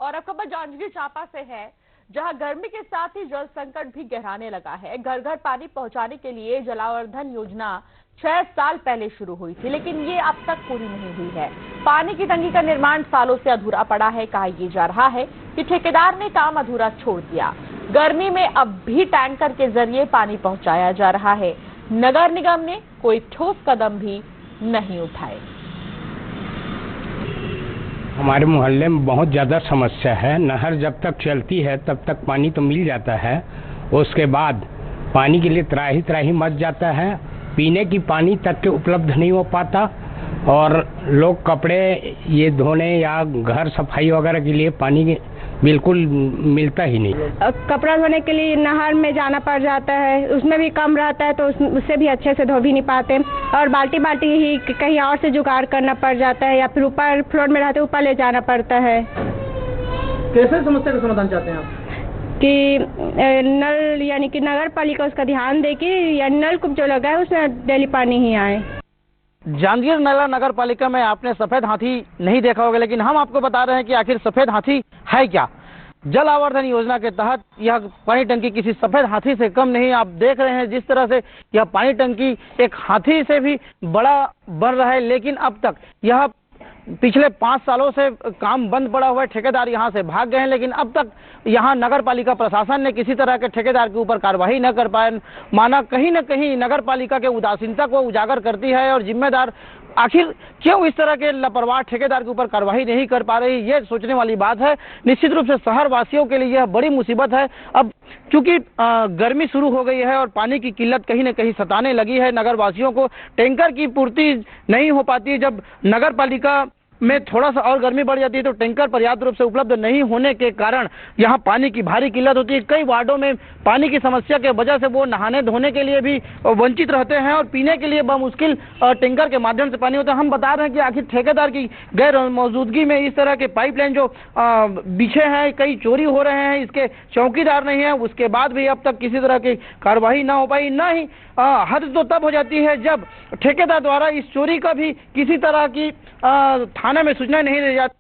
और अब खबर जांजगीर चांपा से है, जहां गर्मी के साथ ही जल संकट भी गहराने लगा है। घर घर पानी पहुंचाने के लिए जलावर्धन योजना 6 साल पहले शुरू हुई थी, लेकिन ये अब तक पूरी नहीं हुई है। पानी की टंकी का निर्माण सालों से अधूरा पड़ा है। कहा यह जा रहा है कि ठेकेदार ने काम अधूरा छोड़ दिया। गर्मी में अब भी टैंकर के जरिए पानी पहुंचाया जा रहा है। नगर निगम ने कोई ठोस कदम भी नहीं उठाए। हमारे मोहल्ले में बहुत ज़्यादा समस्या है। नहर जब तक चलती है तब तक पानी तो मिल जाता है, उसके बाद पानी के लिए त्राही त्राही मच जाता है। पीने की पानी तक के उपलब्ध नहीं हो पाता और लोग कपड़े ये धोने या घर सफाई वगैरह के लिए पानी बिल्कुल मिलता ही नहीं। कपड़ा धोने के लिए नहर में जाना पड़ जाता है, उसमें भी कम रहता है तो उससे भी अच्छे से धो भी नहीं पाते और बाल्टी बाल्टी ही कहीं और से जुगाड़ करना पड़ जाता है या फिर ऊपर फ्लोर में रहते ऊपर ले जाना पड़ता है। कैसे समस्या का समाधान चाहते हैं आप? कि नल यानी कि नगर पालिका उसका ध्यान दे कि या नलकूप जो लगा है उसमें डेली पानी ही आए। जांजगीर नला नगर पालिका में आपने सफेद हाथी नहीं देखा होगा, लेकिन हम आपको बता रहे हैं कि आखिर सफेद हाथी है क्या। जल आवर्धन योजना के तहत यह पानी टंकी किसी सफेद हाथी से कम नहीं। आप देख रहे हैं जिस तरह से यह पानी टंकी एक हाथी से भी बड़ा बन रहा है, लेकिन अब तक यह पिछले 5 सालों से काम बंद पड़ा हुआ है। ठेकेदार यहां से भाग गए हैं, लेकिन अब तक यहां नगर पालिका प्रशासन ने किसी तरह के ठेकेदार के ऊपर कार्रवाई न कर पाए। माना कहीं न कहीं नगर पालिका के उदासीनता को उजागर करती है और जिम्मेदार आखिर क्यों इस तरह के लापरवाह ठेकेदार के ऊपर कार्रवाई नहीं कर पा रही, ये सोचने वाली बात है। निश्चित रूप से शहर वासियों के लिए यह बड़ी मुसीबत है। अब क्योंकि गर्मी शुरू हो गई है और पानी की किल्लत कहीं न कहीं सताने लगी है, नगर वासियों को टैंकर की पूर्ति नहीं हो पाती। जब नगर पालिका में थोड़ा सा और गर्मी बढ़ जाती है तो टैंकर पर्याप्त रूप से उपलब्ध नहीं होने के कारण यहाँ पानी की भारी किल्लत होती है। कई वार्डों में पानी की समस्या के वजह से वो नहाने धोने के लिए भी वंचित रहते हैं और पीने के लिए बमुश्किल टैंकर के माध्यम से पानी होता है। हम बता रहे हैं कि आखिर ठेकेदार की गैर मौजूदगी में इस तरह के पाइपलाइन जो बिछे हैं, कई चोरी हो रहे हैं, इसके चौकीदार नहीं है। उसके बाद भी अब तक किसी तरह की कार्रवाई ना हो पाई। न ही हद तो तब हो जाती है जब ठेकेदार द्वारा इस चोरी का भी किसी तरह की थाने में सूचना नहीं दी जाती।